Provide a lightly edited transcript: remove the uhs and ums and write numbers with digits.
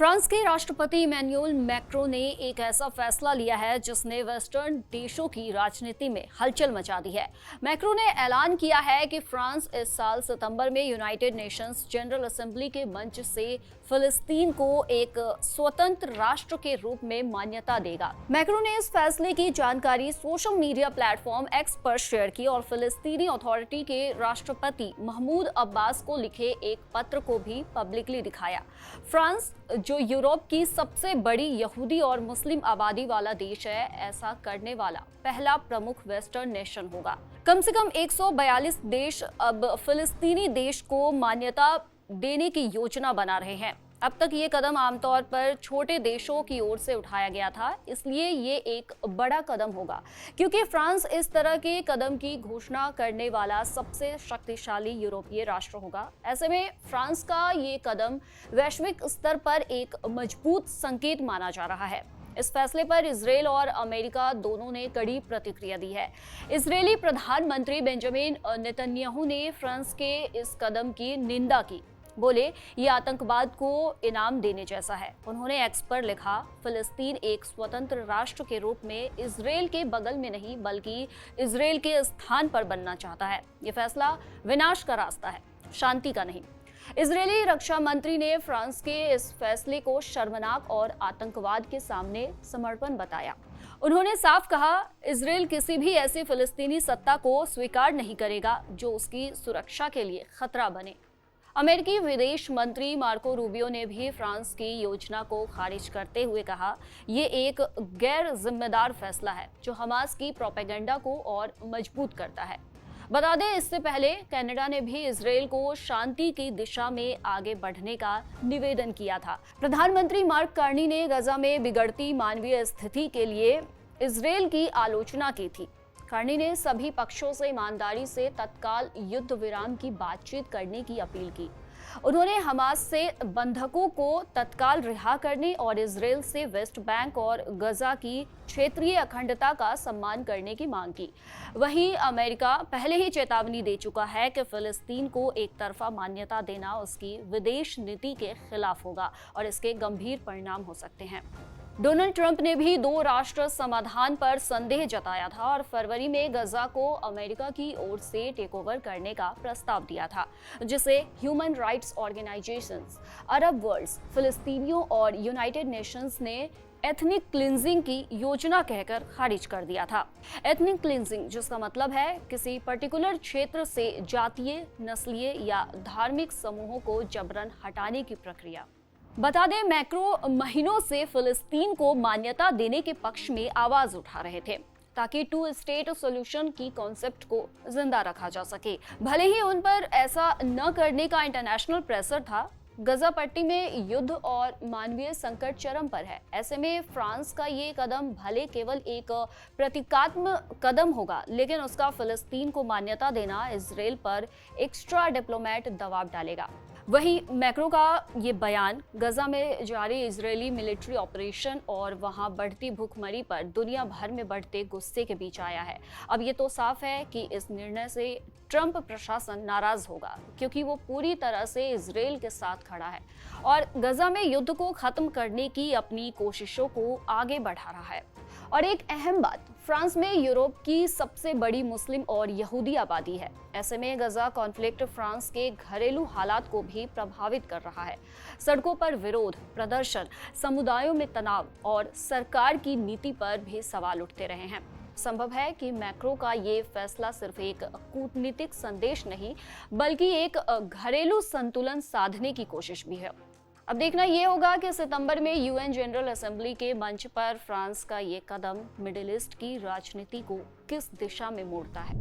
France के राष्ट्रपति Emmanuel Macron ने एक ऐसा फैसला लिया है जिसने वेस्टर्न देशों की राजनीति में हलचल मचा दी है। मैक्रों ने ऐलान किया है कि फ्रांस इस साल सितंबर में यूनाइटेड नेशंस जनरल असेंबली के मंच से फिलिस्तीन को एक स्वतंत्र राष्ट्र के रूप में मान्यता देगा। मैक्रों ने इस फैसले की जानकारी सोशल मीडिया प्लेटफॉर्म एक्स पर शेयर की और फिलिस्तीनी अथॉरिटी के राष्ट्रपति महमूद अब्बास को लिखे एक पत्र को भी पब्लिकली दिखाया। फ्रांस, जो यूरोप की सबसे बड़ी यहूदी और मुस्लिम आबादी वाला देश है, ऐसा करने वाला पहला प्रमुख वेस्टर्न नेशन होगा। कम से कम 142 देश अब फिलिस्तीनी देश को मान्यता देने की योजना बना रहे हैं। अब तक ये कदम आमतौर पर छोटे देशों की ओर से उठाया गया था, इसलिए ये एक बड़ा कदम होगा क्योंकि फ्रांस इस तरह के कदम की घोषणा करने वाला सबसे शक्तिशाली यूरोपीय राष्ट्र होगा। ऐसे में फ्रांस का ये कदम वैश्विक स्तर पर एक मजबूत संकेत माना जा रहा है। इस फैसले पर इजरायल और अमेरिका दोनों ने कड़ी प्रतिक्रिया दी है। इजरायली प्रधानमंत्री बेंजामिन नेतन्याहू ने फ्रांस के इस कदम की निंदा की। बोले, ये आतंकवाद को इनाम देने जैसा है। उन्होंने एक्स पर लिखा, फिलिस्तीन एक स्वतंत्र राष्ट्र के रूप में इजरायल के बगल में नहीं बल्कि इजरायल के स्थान पर बनना चाहता है। ये फैसला विनाश का रास्ता है, शांति का नहीं। इजरायली रक्षा मंत्री ने फ्रांस के इस फैसले को शर्मनाक और आतंकवाद के सामने समर्पण बताया। उन्होंने साफ कहा, इजरायल किसी भी ऐसी फिलिस्तीनी सत्ता को स्वीकार नहीं करेगा जो उसकी सुरक्षा के लिए खतरा बने। अमेरिकी विदेश मंत्री मार्को रूबियो ने भी फ्रांस की योजना को खारिज करते हुए कहा, ये एक गैर जिम्मेदार फैसला है जो हमास की प्रोपेगेंडा को और मजबूत करता है। बता दें, इससे पहले कनाडा ने भी इजरायल को शांति की दिशा में आगे बढ़ने का निवेदन किया था। प्रधानमंत्री मार्क कार्नी ने गजा में बिगड़ती मानवीय स्थिति के लिए इजरायल की आलोचना की थी। कार्नी ने सभी पक्षों से ईमानदारी से तत्काल युद्ध विराम की बातचीत करने की अपील की। उन्होंने हमास से बंधकों को तत्काल रिहा करने और इजरायल से वेस्ट बैंक और गजा की क्षेत्रीय अखंडता का सम्मान करने की मांग की। वहीं अमेरिका पहले ही चेतावनी दे चुका है कि फिलिस्तीन को एक तरफा मान्यता देना उसकी विदेश नीति के खिलाफ होगा और इसके गंभीर परिणाम हो सकते हैं। डोनाल्ड ट्रंप ने भी दो राष्ट्र समाधान पर संदेह जताया था और फरवरी में गजा को अमेरिका की ओर से टेक ओवर करने का प्रस्ताव दिया था, जिसे ह्यूमन राइट्स ऑर्गेनाइजेशंस, अरब वर्ल्ड्स, फिलिस्तीनियों और यूनाइटेड नेशंस ने एथनिक क्लिंजिंग की योजना कहकर खारिज कर दिया था। एथनिक क्लिंजिंग, जिसका मतलब है किसी पर्टिकुलर क्षेत्र से जातीय, नस्लीय या धार्मिक समूहों को जबरन हटाने की प्रक्रिया। बता दें, मैक्रो महीनों से फिलिस्तीन को मान्यता देने के पक्ष में आवाज उठा रहे थे ताकि टू स्टेट सॉल्यूशन की कॉन्सेप्ट को जिंदा रखा जा सके। भले ही उन पर ऐसा न करने का इंटरनेशनल प्रेशर था। गजा पट्टी में युद्ध और मानवीय संकट चरम पर है। ऐसे में फ्रांस का ये कदम भले केवल एक प्रतीकात्मक कदम होगा, लेकिन उसका फिलिस्तीन को मान्यता देना इजरायल पर एक्स्ट्रा डिप्लोमेट दबाव डालेगा। वहीं मैक्रो का ये बयान गजा में जारी इजरायली मिलिट्री ऑपरेशन और वहां बढ़ती भूखमरी पर दुनिया भर में बढ़ते गुस्से के बीच आया है। अब ये तो साफ है कि इस निर्णय से ट्रंप प्रशासन नाराज होगा क्योंकि वो पूरी तरह से इजरायल के साथ खड़ा है और गजा में युद्ध को खत्म करने की अपनी कोशिशों को आगे बढ़ा रहा है। और एक अहम बात, फ्रांस में यूरोप की सबसे बड़ी मुस्लिम और यहूदी आबादी है। ऐसे में गजा कॉन्फ्लिक्ट फ्रांस के घरेलू हालात को भी प्रभावित कर रहा है। सड़कों पर विरोध प्रदर्शन, समुदायों में तनाव और सरकार की नीति पर भी सवाल उठते रहे हैं। संभव है कि मैक्रो का ये फैसला सिर्फ एक कूटनीतिक संदेश नहीं बल्कि एक घरेलू संतुलन साधने की कोशिश भी है। अब देखना ये होगा कि सितंबर में यूएन जनरल असेंबली के मंच पर फ्रांस का ये कदम मिडिल ईस्ट की राजनीति को किस दिशा में मोड़ता है।